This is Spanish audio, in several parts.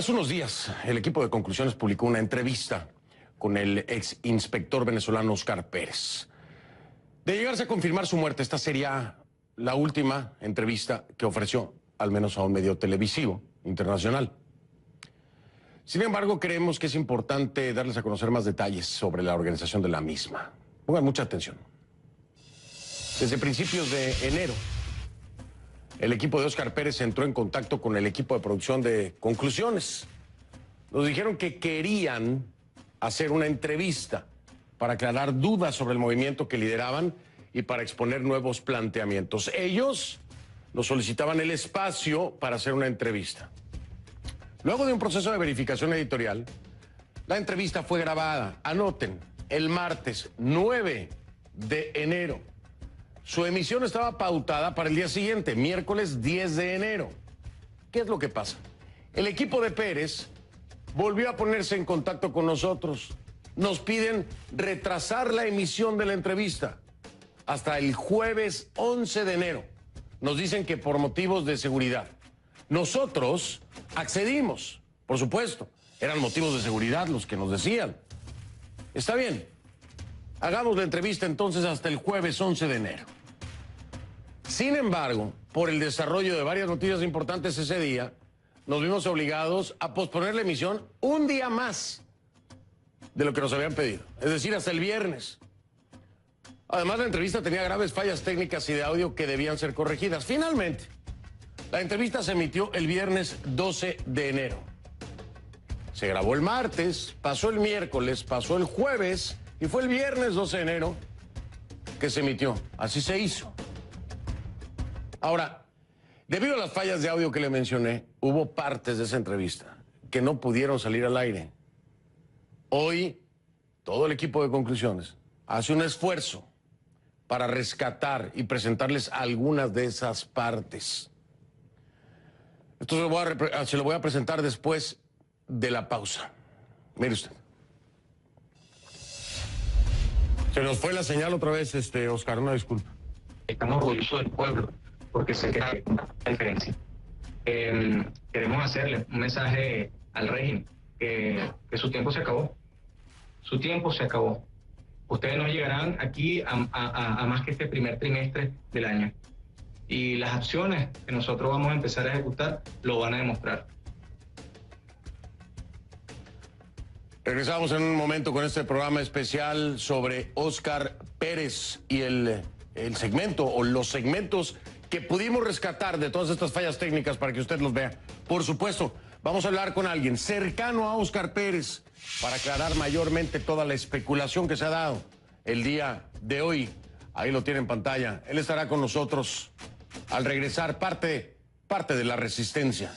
Hace unos días el equipo de Conclusiones publicó una entrevista con el ex inspector venezolano Óscar Pérez. De llegarse a confirmar su muerte, esta sería la última entrevista que ofreció, al menos a un medio televisivo internacional. Sin embargo, creemos que es importante darles a conocer más detalles sobre la organización de la misma. Pongan mucha atención. Desde principios de enero, el equipo de Óscar Pérez entró en contacto con el equipo de producción de Conclusiones. Nos dijeron que querían hacer una entrevista para aclarar dudas sobre el movimiento que lideraban y para exponer nuevos planteamientos. Ellos nos solicitaban el espacio para hacer una entrevista. Luego de un proceso de verificación editorial, la entrevista fue grabada, anoten, el martes 9 de enero. Su emisión estaba pautada para el día siguiente, miércoles 10 de enero. ¿Qué es lo que pasa? El equipo de Pérez volvió a ponerse en contacto con nosotros. Nos piden retrasar la emisión de la entrevista hasta el jueves 11 de enero. Nos dicen que por motivos de seguridad. Nosotros accedimos, por supuesto. Eran motivos de seguridad los que nos decían. Está bien. Hagamos la entrevista entonces hasta el jueves 11 de enero. Sin embargo, por el desarrollo de varias noticias importantes ese día, nos vimos obligados a posponer la emisión un día más de lo que nos habían pedido, es decir, hasta el viernes. Además, la entrevista tenía graves fallas técnicas y de audio que debían ser corregidas. Finalmente, la entrevista se emitió el viernes 12 de enero. Se grabó el martes, pasó el miércoles, pasó el jueves y fue el viernes 12 de enero que se emitió. Así se hizo. Ahora, debido a las fallas de audio que le mencioné, hubo partes de esa entrevista que no pudieron salir al aire. Hoy, todo el equipo de Conclusiones hace un esfuerzo para rescatar y presentarles algunas de esas partes. Esto se lo voy a presentar después de la pausa. Mire usted. Se nos fue la señal otra vez, Óscar, una disculpa. Estamos orgullosos del pueblo, porque sé que hay una diferencia. Queremos hacerle un mensaje al régimen, que su tiempo se acabó. Su tiempo se acabó. Ustedes no llegarán aquí a más que este primer trimestre del año. Y las acciones que nosotros vamos a empezar a ejecutar lo van a demostrar. Regresamos en un momento con este programa especial sobre Óscar Pérez y el segmento o los segmentos que pudimos rescatar de todas estas fallas técnicas para que usted los vea. Por supuesto, vamos a hablar con alguien cercano a Óscar Pérez para aclarar mayormente toda la especulación que se ha dado el día de hoy. Ahí lo tiene en pantalla. Él estará con nosotros al regresar, parte de la resistencia.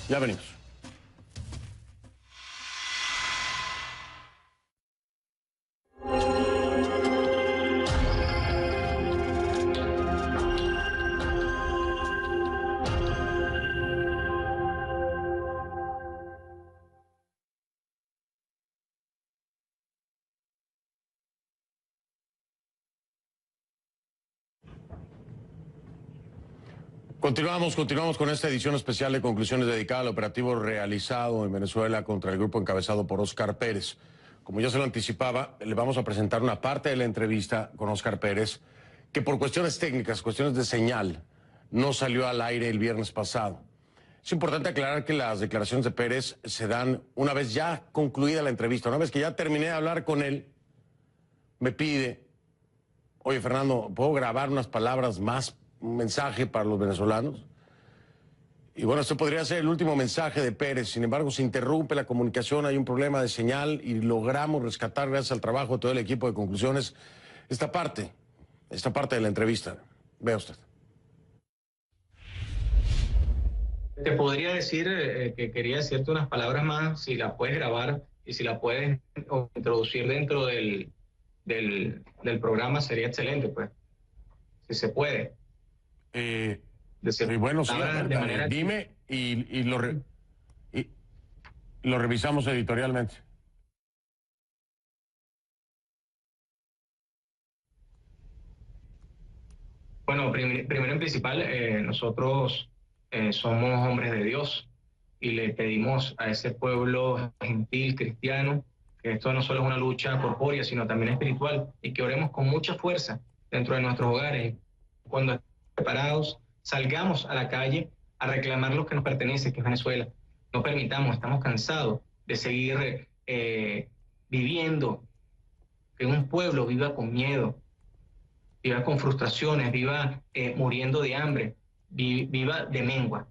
Ya venimos. Continuamos con esta edición especial de Conclusiones dedicada al operativo realizado en Venezuela contra el grupo encabezado por Óscar Pérez. Como ya se lo anticipaba, le vamos a presentar una parte de la entrevista con Óscar Pérez que por cuestiones técnicas, cuestiones de señal, no salió al aire el viernes pasado. Es importante aclarar que las declaraciones de Pérez se dan una vez ya concluida la entrevista. Una vez que ya terminé de hablar con él, me pide, oye Fernando, ¿puedo grabar unas palabras más? Un mensaje para los venezolanos. Y bueno, este podría ser el último mensaje de Pérez. Sin embargo, se interrumpe la comunicación, hay un problema de señal y logramos rescatar, gracias al trabajo de todo el equipo de Conclusiones, esta parte de la entrevista. Vea usted. Te podría decir que quería decirte unas palabras más, si la puedes grabar y si la puedes introducir dentro del programa sería excelente, pues, si se puede. Bueno, sí, dime y lo revisamos editorialmente. Bueno, primero en principal, nosotros somos hombres de Dios y le pedimos a ese pueblo gentil, cristiano, que esto no solo es una lucha corpórea, sino también espiritual, y que oremos con mucha fuerza dentro de nuestros hogares. Cuando estemos preparados, salgamos a la calle a reclamar lo que nos pertenece, que es Venezuela. No permitamos, estamos cansados de seguir viviendo, que un pueblo viva con miedo, viva con frustraciones, viva muriendo de hambre, viva de mengua.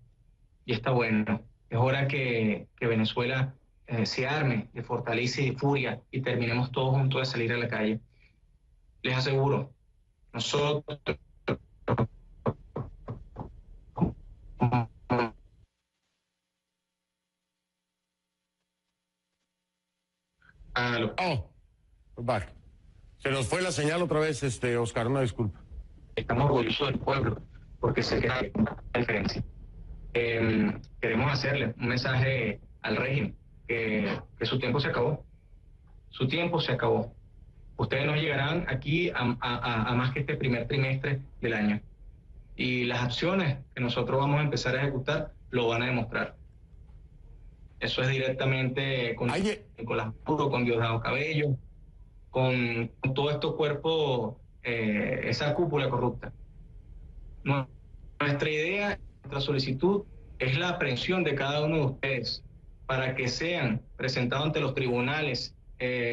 Y está bueno. Es hora que Venezuela se arme de fortaleza y de furia y terminemos todos juntos de salir a la calle. Les aseguro, nosotros... Oh, vale. Se nos fue la señal otra vez, Oscar, una disculpa. Estamos orgullosos del pueblo porque se crea una diferencia. Queremos hacerle un mensaje al régimen que su tiempo se acabó. Su tiempo se acabó. Ustedes no llegarán aquí a más que este primer trimestre del año. Y las acciones que nosotros vamos a empezar a ejecutar lo van a demostrar. Eso es directamente con Nicolás Maduro, con Diosdado Cabello, con todo estos cuerpos, esa cúpula corrupta. Nuestra idea, nuestra solicitud es la aprehensión de cada uno de ustedes para que sean presentados ante los tribunales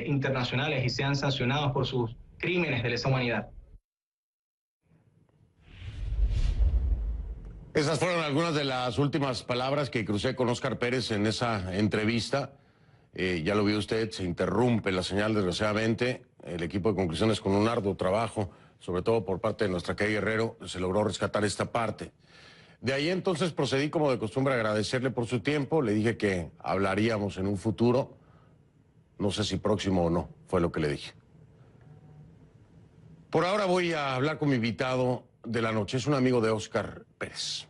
internacionales y sean sancionados por sus crímenes de lesa humanidad. Esas fueron algunas de las últimas palabras que crucé con Óscar Pérez en esa entrevista. Ya lo vio usted, se interrumpe la señal desgraciadamente. El equipo de conclusiones, con un arduo trabajo, sobre todo por parte de nuestra calle Guerrero, se logró rescatar esta parte. De ahí entonces procedí, como de costumbre, a agradecerle por su tiempo. Le dije que hablaríamos en un futuro, no sé si próximo o no, fue lo que le dije. Por ahora voy a hablar con mi invitado de la noche, es un amigo de Óscar Pérez.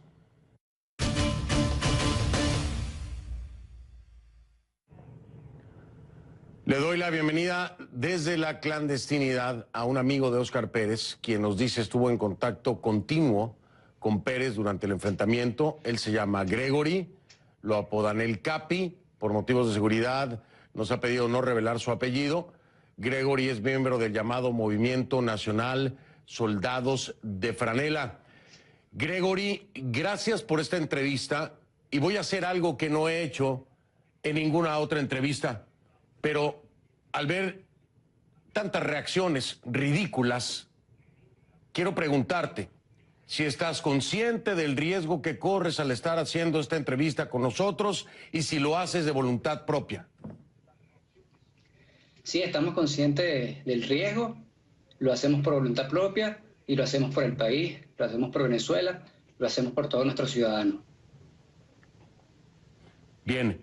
Le doy la bienvenida desde la clandestinidad a un amigo de Óscar Pérez, quien nos dice estuvo en contacto continuo con Pérez durante el enfrentamiento. Él se llama Gregory, lo apodan el Capi, por motivos de seguridad nos ha pedido no revelar su apellido. Gregory es miembro del llamado Movimiento Nacional Soldados de Franela. Gregory, gracias por esta entrevista y voy a hacer algo que no he hecho en ninguna otra entrevista. Pero al ver tantas reacciones ridículas, quiero preguntarte si estás consciente del riesgo que corres al estar haciendo esta entrevista con nosotros y si lo haces de voluntad propia. Sí, estamos conscientes del riesgo, lo hacemos por voluntad propia y lo hacemos por el país, lo hacemos por Venezuela, lo hacemos por todos nuestros ciudadanos. Bien.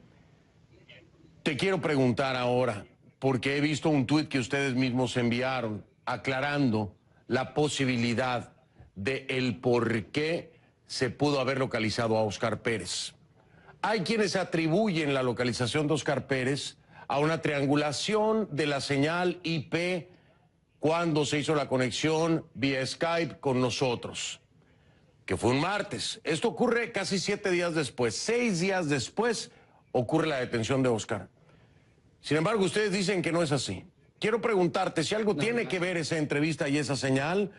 Te quiero preguntar ahora, porque he visto un tuit que ustedes mismos enviaron aclarando la posibilidad de el por qué se pudo haber localizado a Óscar Pérez. Hay quienes atribuyen la localización de Óscar Pérez a una triangulación de la señal IP cuando se hizo la conexión vía Skype con nosotros, que fue un martes. Esto ocurre casi 7 días después. 6 días después ocurre la detención de Óscar. Sin embargo, ustedes dicen que no es así. Quiero preguntarte si algo tiene que ver esa entrevista y esa señal,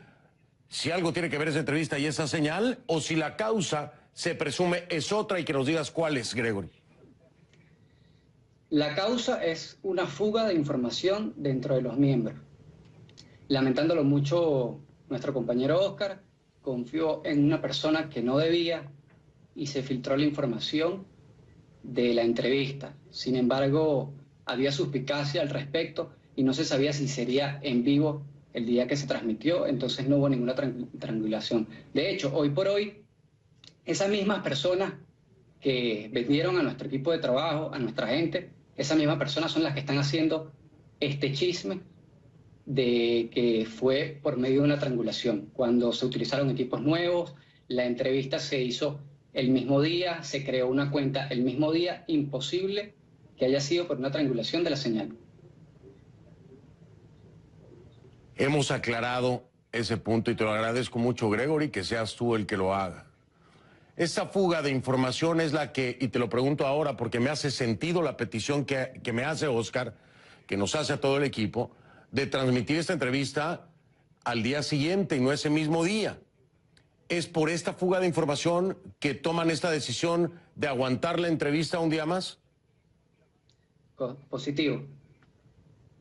o si la causa se presume es otra y que nos digas cuál es, Gregory. La causa es una fuga de información dentro de los miembros. Lamentándolo mucho, nuestro compañero Óscar confió en una persona que no debía y se filtró la información de la entrevista. Sin embargo, había suspicacia al respecto y no se sabía si sería en vivo el día que se transmitió, entonces no hubo ninguna triangulación. De hecho, hoy por hoy, esas mismas personas que vendieron a nuestro equipo de trabajo, a nuestra gente, esas mismas personas son las que están haciendo este chisme de que fue por medio de una triangulación. Cuando se utilizaron equipos nuevos, la entrevista se hizo el mismo día, se creó una cuenta el mismo día, imposible que haya sido por una triangulación de la señal. Hemos aclarado ese punto y te lo agradezco mucho, Gregory, que seas tú el que lo haga. Esa fuga de información es la que, y te lo pregunto ahora porque me hace sentido la petición que me hace Oscar, que nos hace a todo el equipo, de transmitir esta entrevista al día siguiente y no ese mismo día. ¿Es por esta fuga de información que toman esta decisión de aguantar la entrevista un día más? Positivo.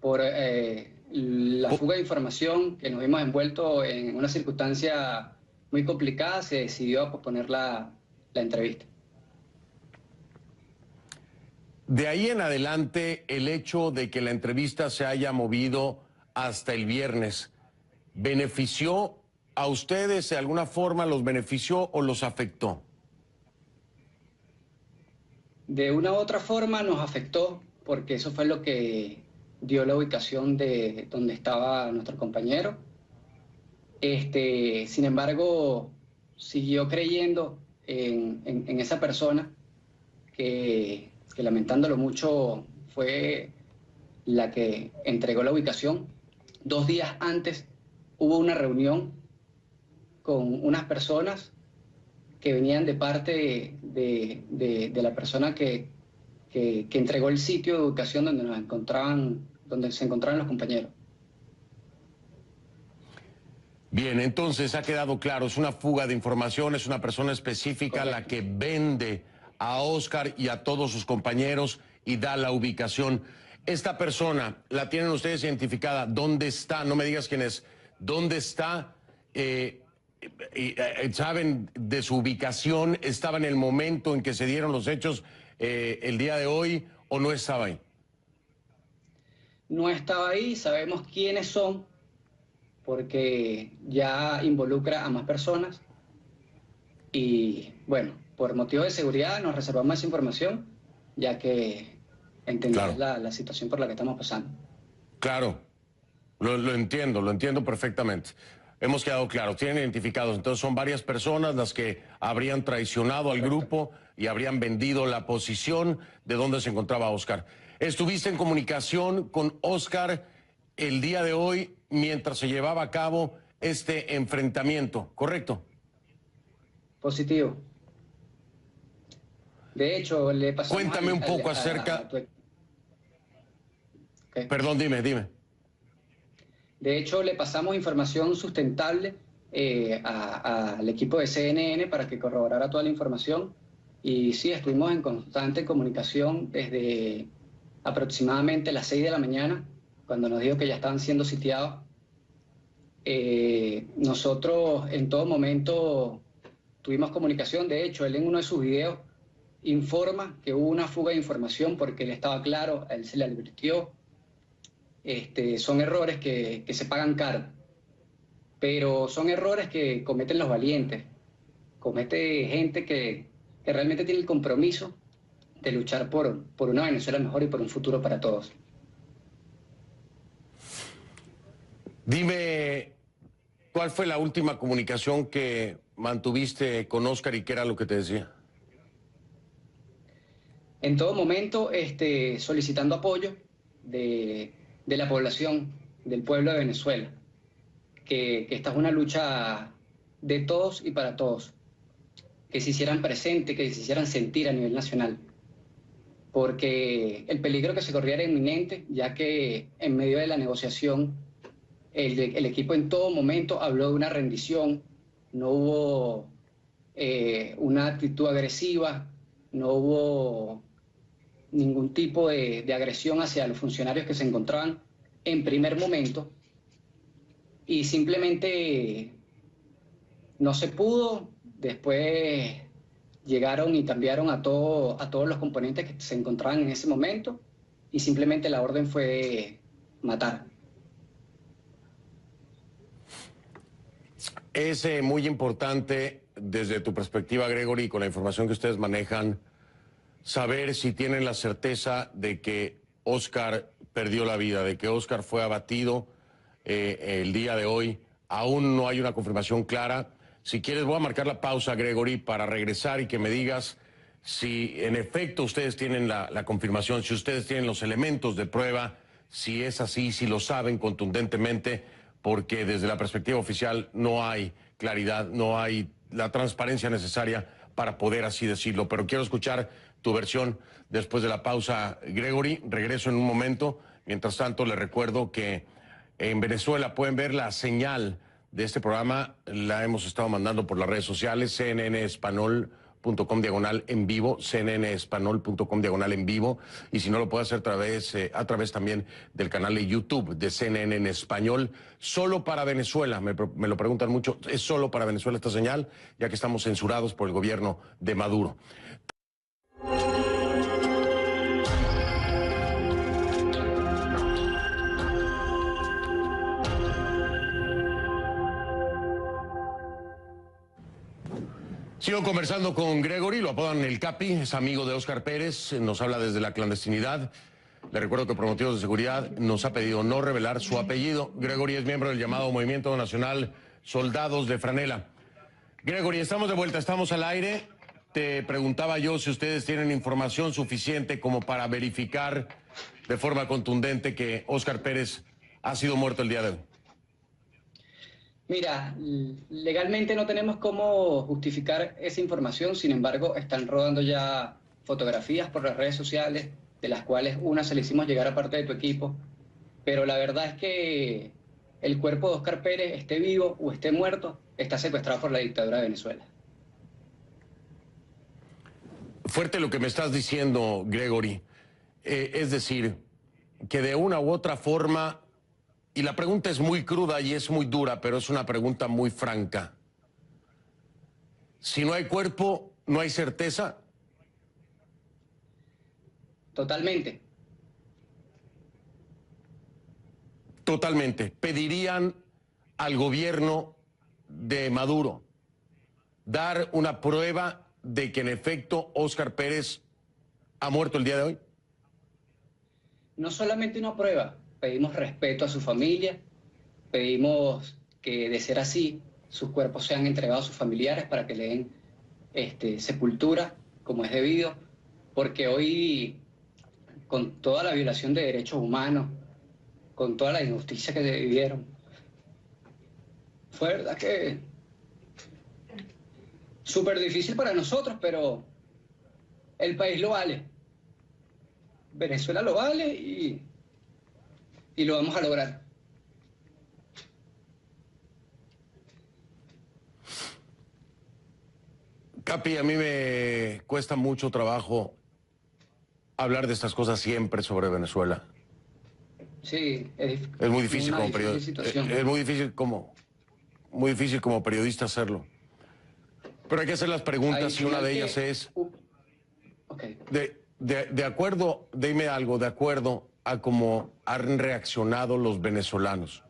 Por la fuga de información que nos vimos envueltos en una circunstancia muy complicada, se decidió posponer la entrevista. De ahí en adelante, el hecho de que la entrevista se haya movido hasta el viernes, ¿benefició a ustedes de alguna forma, los benefició o los afectó? De una u otra forma nos afectó, porque eso fue lo que dio la ubicación de donde estaba nuestro compañero. Sin embargo, siguió creyendo en esa persona que lamentándolo mucho fue la que entregó la ubicación. 2 días antes hubo una reunión con unas personas que venían de parte de la persona que entregó el sitio de ubicación donde se encontraban los compañeros. Bien, entonces ha quedado claro, es una fuga de información, es una persona específica. Correcto. La que vende a Oscar y a todos sus compañeros y da la ubicación. Esta persona, ¿la tienen ustedes identificada? ¿Dónde está? No me digas quién es. ¿Dónde está? ¿Saben de su ubicación? ¿Estaba en el momento en que se dieron los hechos el día de hoy o no estaba ahí? No estaba ahí, sabemos quiénes son, porque ya involucra a más personas y bueno, por motivos de seguridad nos reservamos esa información, ya que entendemos la situación por la que estamos pasando. Claro, lo entiendo perfectamente. Hemos quedado claros, tienen identificados, entonces son varias personas las que habrían traicionado al grupo y habrían vendido la posición de donde se encontraba Oscar. ¿Estuviste en comunicación con Oscar el día de hoy mientras se llevaba a cabo este enfrentamiento, correcto? Positivo. De hecho, le pasamos... Cuéntame un poco acerca... Okay. Perdón, dime. De hecho, le pasamos información sustentable al equipo de CNN para que corroborara toda la información. Y sí, estuvimos en constante comunicación desde aproximadamente las 6 de la mañana, cuando nos dijo que ya estaban siendo sitiados. Nosotros en todo momento tuvimos comunicación. De hecho, él en uno de sus videos informa que hubo una fuga de información porque él estaba claro, a él se le advirtió. Son errores que se pagan caro, pero son errores que cometen los valientes, comete gente que realmente tiene el compromiso de luchar por una Venezuela mejor y por un futuro para todos. Dime, ¿cuál fue la última comunicación que mantuviste con Oscar y qué era lo que te decía? En todo momento solicitando apoyo de la población, del pueblo de Venezuela, que esta es una lucha de todos y para todos, que se hicieran presentes, que se hicieran sentir a nivel nacional, porque el peligro que se corría era inminente, ya que en medio de la negociación el equipo en todo momento habló de una rendición, no hubo una actitud agresiva, no hubo ningún tipo de agresión hacia los funcionarios que se encontraban en primer momento, y simplemente no se pudo. Después llegaron y cambiaron a todos los componentes que se encontraban en ese momento y simplemente la orden fue matar. Es muy importante desde tu perspectiva, Gregory, con la información que ustedes manejan, saber si tienen la certeza de que Oscar perdió la vida, de que Oscar fue abatido el día de hoy. Aún no hay una confirmación clara. Si quieres, voy a marcar la pausa, Gregory, para regresar y que me digas si en efecto ustedes tienen la confirmación, si ustedes tienen los elementos de prueba, si es así, si lo saben contundentemente, porque desde la perspectiva oficial no hay claridad, no hay la transparencia necesaria para poder así decirlo. Pero quiero escuchar tu versión después de la pausa, Gregory. Regreso en un momento. Mientras tanto, les recuerdo que en Venezuela pueden ver la señal de este programa. La hemos estado mandando por las redes sociales, cnnespanol.com/en vivo, cnnespanol.com/en vivo, y si no lo puede hacer a través también del canal de YouTube de CNN en español, solo para Venezuela. Me lo preguntan mucho, ¿es solo para Venezuela esta señal? Ya que estamos censurados por el gobierno de Maduro. Sigo conversando con Gregory, lo apodan el Capi, es amigo de Óscar Pérez, nos habla desde la clandestinidad. Le recuerdo que por motivos de seguridad nos ha pedido no revelar su apellido. Gregory es miembro del llamado Movimiento Nacional Soldados de Franela. Gregory, estamos de vuelta, estamos al aire. Te preguntaba yo si ustedes tienen información suficiente como para verificar de forma contundente que Óscar Pérez ha sido muerto el día de hoy. Mira, legalmente no tenemos cómo justificar esa información, sin embargo, están rodando ya fotografías por las redes sociales, de las cuales una se le hicimos llegar a parte de tu equipo, pero la verdad es que el cuerpo de Óscar Pérez, esté vivo o esté muerto, está secuestrado por la dictadura de Venezuela. Fuerte lo que me estás diciendo, Gregory. Es decir, que de una u otra forma... Y la pregunta es muy cruda y es muy dura, pero es una pregunta muy franca. Si no hay cuerpo, ¿no hay certeza? Totalmente. Totalmente. Pedirían al gobierno de Maduro dar una prueba de que en efecto Óscar Pérez ha muerto el día de hoy. No solamente una prueba. Pedimos respeto a su familia, pedimos que, de ser así, sus cuerpos sean entregados a sus familiares para que le den sepultura, como es debido, porque hoy, con toda la violación de derechos humanos, con toda la injusticia que vivieron, fue verdad que súper difícil para nosotros, pero el país lo vale, Venezuela lo vale y lo vamos a lograr. Capi, a mí me cuesta mucho trabajo hablar de estas cosas siempre sobre Venezuela. Sí, es muy difícil como periodista. Es muy difícil como periodista hacerlo. Pero hay que hacer las preguntas y una de ellas es... Okay. De acuerdo, dime algo, de acuerdo a cómo han reaccionado los venezolanos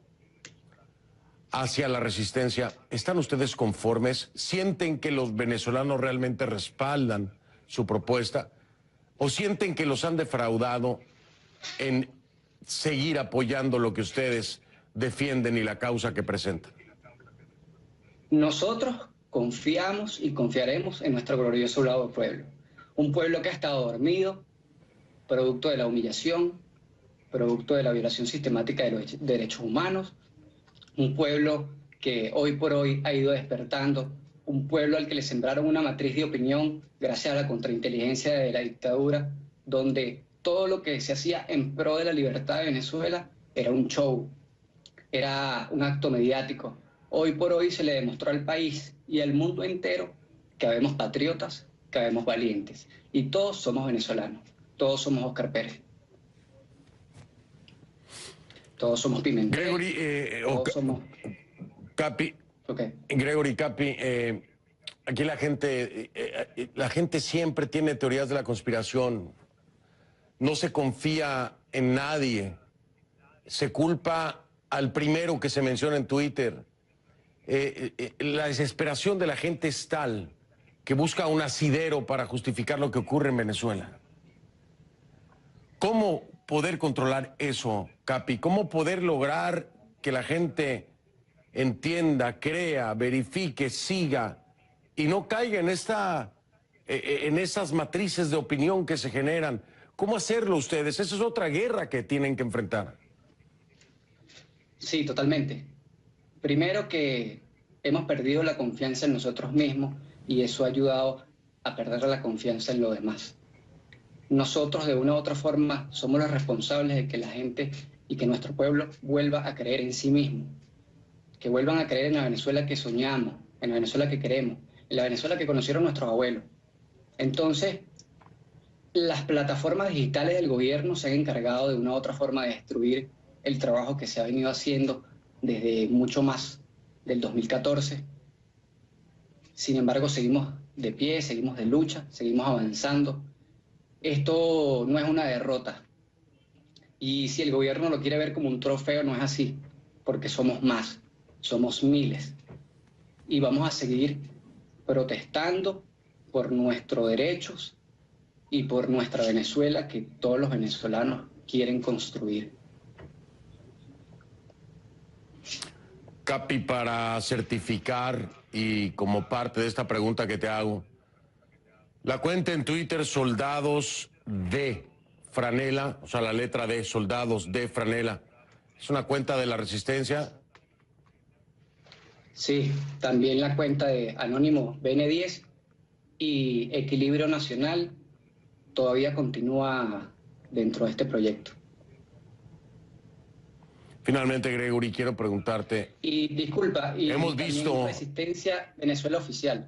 hacia la resistencia, ¿están ustedes conformes? ¿Sienten que los venezolanos realmente respaldan su propuesta? ¿O sienten que los han defraudado en seguir apoyando lo que ustedes defienden y la causa que presentan? Nosotros confiamos y confiaremos en nuestro glorioso pueblo. Un pueblo que ha estado dormido, producto de la humillación, producto de la violación sistemática de los derechos humanos, un pueblo que hoy por hoy ha ido despertando, un pueblo al que le sembraron una matriz de opinión gracias a la contrainteligencia de la dictadura, donde todo lo que se hacía en pro de la libertad de Venezuela era un show, era un acto mediático. Hoy por hoy se le demostró al país y al mundo entero que habemos patriotas, que habemos valientes, y todos somos venezolanos, todos somos Óscar Pérez. Todos somos Pimentel. Gregory, todos somos... Capi, Okay. Gregory, Capi, aquí la gente siempre tiene teorías de la conspiración. No se confía en nadie. Se culpa al primero que se menciona en Twitter. La desesperación de la gente es tal que busca un asidero para justificar lo que ocurre en Venezuela. ¿Cómo poder controlar eso, Capi? ¿Cómo poder lograr que la gente entienda, crea, verifique, siga y no caiga en esas matrices de opinión que se generan? ¿Cómo hacerlo ustedes? Esa es otra guerra que tienen que enfrentar. Sí, totalmente. Primero que hemos perdido la confianza en nosotros mismos y eso ha ayudado a perder la confianza en lo demás. Nosotros, de una u otra forma, somos los responsables de que la gente y que nuestro pueblo vuelva a creer en sí mismo, que vuelvan a creer en la Venezuela que soñamos, en la Venezuela que queremos, en la Venezuela que conocieron nuestros abuelos. Entonces, las plataformas digitales del gobierno se han encargado de una u otra forma de destruir el trabajo que se ha venido haciendo desde mucho más del 2014. Sin embargo, seguimos de pie, seguimos de lucha, seguimos avanzando. Esto no es una derrota. Y si el gobierno lo quiere ver como un trofeo, no es así, porque somos más, somos miles. Y vamos a seguir protestando por nuestros derechos y por nuestra Venezuela que todos los venezolanos quieren construir. Capi, para certificar y como parte de esta pregunta que te hago, la cuenta en Twitter Soldados de Franela, o sea, la letra D, Soldados de Franela, ¿es una cuenta de la Resistencia? Sí, también la cuenta de Anónimo BN10 y Equilibrio Nacional todavía continúa dentro de este proyecto. Finalmente, Gregory, quiero preguntarte. Y disculpa, y hemos visto Resistencia Venezuela Oficial.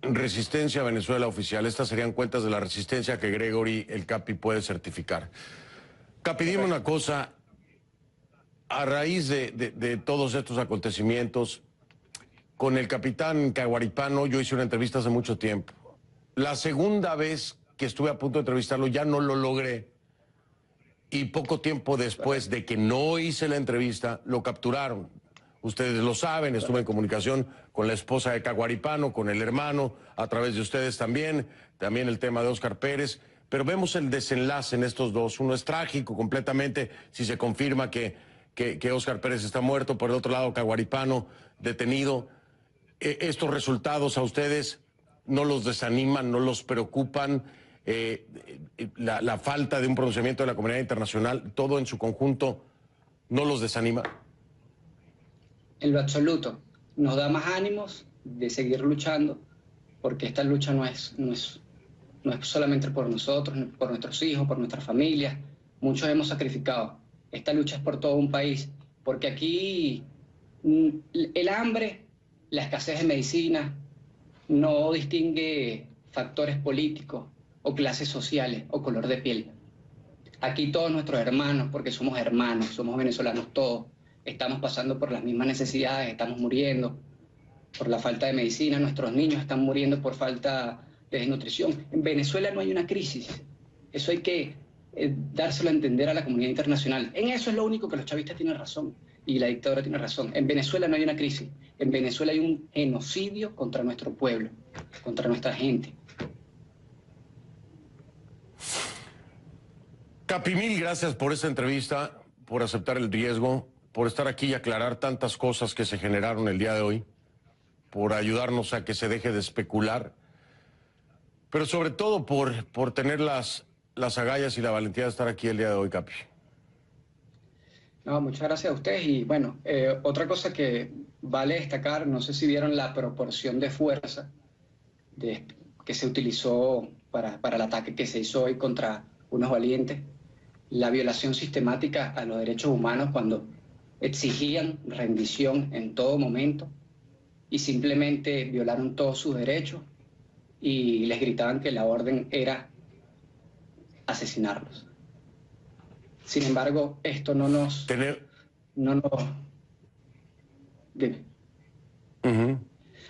Resistencia Venezuela Oficial. Estas serían cuentas de la Resistencia que Gregory, el Capi, puede certificar. Capi, dime una cosa. A raíz de todos estos acontecimientos, con el capitán Caguaripano, yo hice una entrevista hace mucho tiempo. La segunda vez que estuve a punto de entrevistarlo ya no lo logré. Y poco tiempo después de que no hice la entrevista, lo capturaron. Ustedes lo saben, estuve en comunicación con la esposa de Caguaripano, con el hermano, a través de ustedes también el tema de Óscar Pérez. Pero vemos el desenlace en estos dos. Uno es trágico completamente, si se confirma que Óscar Pérez está muerto. Por el otro lado, Caguaripano detenido. Estos resultados a ustedes no los desaniman, no los preocupan. La falta de un pronunciamiento de la comunidad internacional, todo en su conjunto, ¿no los desanima? En lo absoluto. Nos da más ánimos de seguir luchando, porque esta lucha no es solamente por nosotros, por nuestros hijos, por nuestras familias. Muchos hemos sacrificado. Esta lucha es por todo un país, porque aquí el hambre, la escasez de medicina, no distingue factores políticos o clases sociales o color de piel. Aquí todos nuestros hermanos, porque somos hermanos, somos venezolanos todos, estamos pasando por las mismas necesidades, estamos muriendo por la falta de medicina, nuestros niños están muriendo por falta de desnutrición. En Venezuela no hay una crisis, eso hay que dárselo a entender a la comunidad internacional. En eso es lo único que los chavistas tienen razón y la dictadura tiene razón. En Venezuela no hay una crisis, en Venezuela hay un genocidio contra nuestro pueblo, contra nuestra gente. Capi, mil gracias por esta entrevista, por aceptar el riesgo, por estar aquí y aclarar tantas cosas que se generaron el día de hoy, por ayudarnos a que se deje de especular, pero sobre todo por tener las agallas y la valentía de estar aquí el día de hoy, Capi. No, muchas gracias a ustedes. Y bueno, otra cosa que vale destacar, no sé si vieron la proporción de fuerza que se utilizó para el ataque que se hizo hoy contra unos valientes, la violación sistemática a los derechos humanos cuando exigían rendición en todo momento y simplemente violaron todos sus derechos y les gritaban que la orden era asesinarlos. Sin embargo, esto no nos...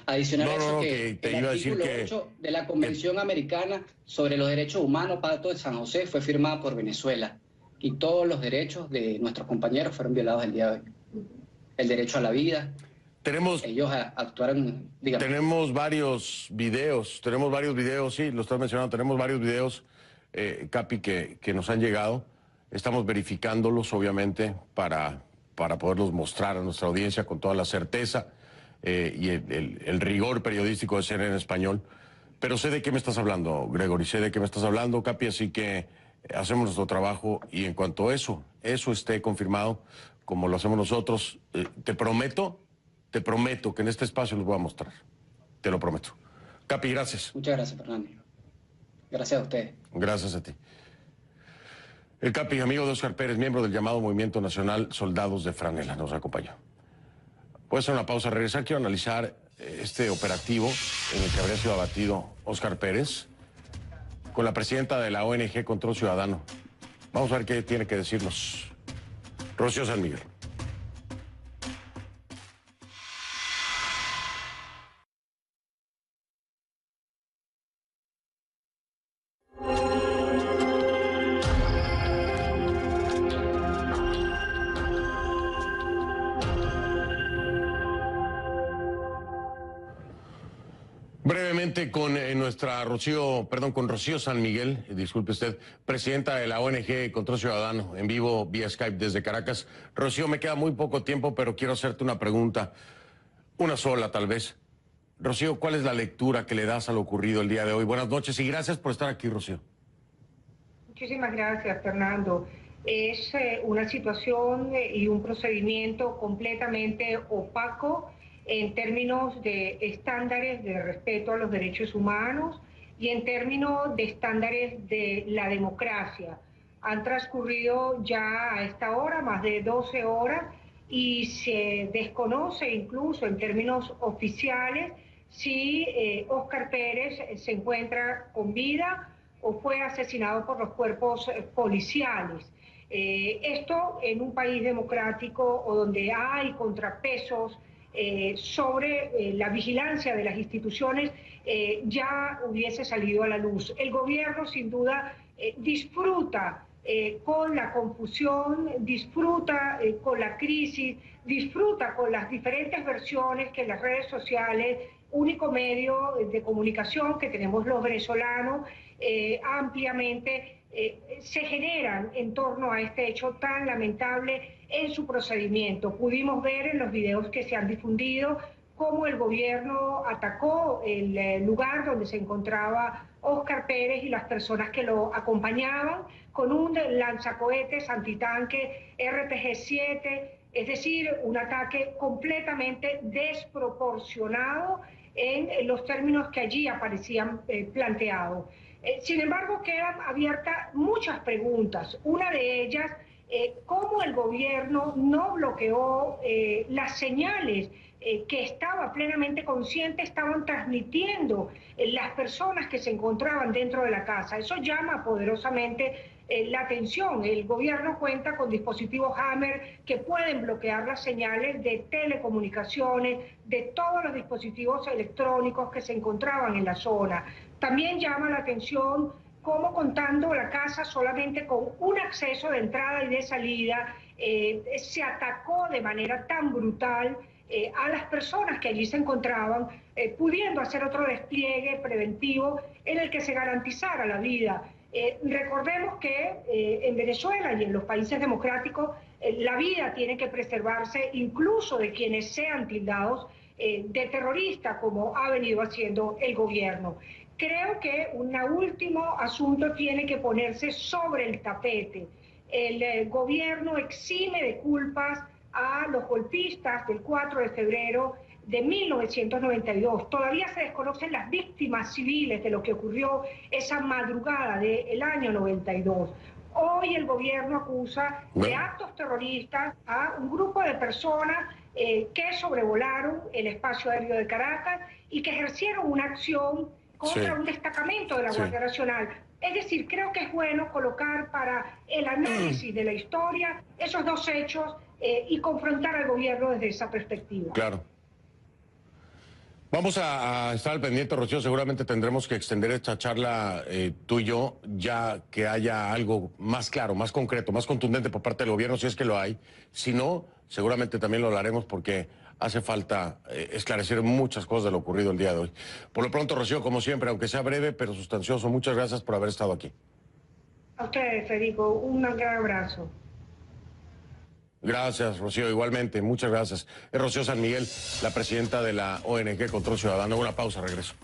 Adicional a eso, que el artículo 8 de la Convención Americana sobre los Derechos Humanos, Pacto de San José, fue firmada por Venezuela y todos los derechos de nuestros compañeros fueron violados el día de hoy. El derecho a la vida. Ellos actuaron, digamos. Tenemos varios videos, sí, lo estás mencionando, tenemos varios videos, Capi, que nos han llegado. Estamos verificándolos, obviamente, para poderlos mostrar a nuestra audiencia con toda la certeza y el rigor periodístico de CNN en español. Pero sé de qué me estás hablando, Gregory, sé de qué me estás hablando, Capi, así que hacemos nuestro trabajo y en cuanto a eso esté confirmado, como lo hacemos nosotros, te prometo que en este espacio los voy a mostrar. Te lo prometo. Capi, gracias. Muchas gracias, Fernando. Gracias a ustedes. Gracias a ti. El Capi, amigo de Óscar Pérez, miembro del llamado Movimiento Nacional Soldados de Franela, nos acompañó. Puede hacer una pausa, regresar. Quiero analizar este operativo en el que habría sido abatido Óscar Pérez con la presidenta de la ONG Control Ciudadano. Vamos a ver qué tiene que decirnos Rocío San Miguel. Brevemente con con Rocío San Miguel, disculpe usted, presidenta de la ONG Control Ciudadano, en vivo vía Skype desde Caracas. Rocío, me queda muy poco tiempo, pero quiero hacerte una pregunta, una sola tal vez. Rocío, ¿cuál es la lectura que le das a lo ocurrido el día de hoy? Buenas noches y gracias por estar aquí, Rocío. Muchísimas gracias, Fernando. Es una situación y un procedimiento completamente opaco en términos de estándares de respeto a los derechos humanos y en términos de estándares de la democracia. Han transcurrido ya a esta hora más de 12 horas y se desconoce incluso en términos oficiales si Óscar Pérez se encuentra con vida o fue asesinado por los cuerpos policiales. Esto en un país democrático o donde hay contrapesos sobre la vigilancia de las instituciones ya hubiese salido a la luz. El gobierno sin duda disfruta con la confusión, disfruta con la crisis, disfruta con las diferentes versiones que en las redes sociales, único medio de comunicación que tenemos los venezolanos, ampliamente se generan en torno a este hecho tan lamentable en su procedimiento. Pudimos ver en los videos que se han difundido cómo el gobierno atacó el lugar donde se encontraba Óscar Pérez y las personas que lo acompañaban con un lanzacohetes antitanque RPG-7, es decir, un ataque completamente desproporcionado en los términos que allí aparecían planteados. Sin embargo, quedan abiertas muchas preguntas. Una de ellas, cómo el gobierno no bloqueó las señales que estaba plenamente consciente, estaban transmitiendo las personas que se encontraban dentro de la casa. Eso llama poderosamente la atención. El gobierno cuenta con dispositivos Hammer que pueden bloquear las señales de telecomunicaciones, de todos los dispositivos electrónicos que se encontraban en la zona. También llama la atención cómo, contando la casa solamente con un acceso de entrada y de salida, se atacó de manera tan brutal a las personas que allí se encontraban, pudiendo hacer otro despliegue preventivo en el que se garantizara la vida. Recordemos que en Venezuela y en los países democráticos la vida tiene que preservarse incluso de quienes sean tildados de terroristas, como ha venido haciendo el gobierno. Creo que un último asunto tiene que ponerse sobre el tapete. El gobierno exime de culpas a los golpistas del 4 de febrero de 1992. Todavía se desconocen las víctimas civiles de lo que ocurrió esa madrugada del año 92. Hoy el gobierno acusa de actos terroristas a un grupo de personas que sobrevolaron el espacio aéreo de Caracas y que ejercieron una acción contra un destacamento de la Guardia Nacional. Es decir, creo que es bueno colocar para el análisis de la historia esos dos hechos y confrontar al gobierno desde esa perspectiva. Claro. Vamos a estar al pendiente, Rocío. Seguramente tendremos que extender esta charla tú y yo, ya que haya algo más claro, más concreto, más contundente por parte del gobierno, si es que lo hay. Si no, seguramente también lo hablaremos porque hace falta esclarecer muchas cosas de lo ocurrido el día de hoy. Por lo pronto, Rocío, como siempre, aunque sea breve, pero sustancioso, muchas gracias por haber estado aquí. A ustedes, Federico, un gran abrazo. Gracias, Rocío, igualmente, muchas gracias. Es Rocío San Miguel, la presidenta de la ONG Control Ciudadano. Una pausa, regreso.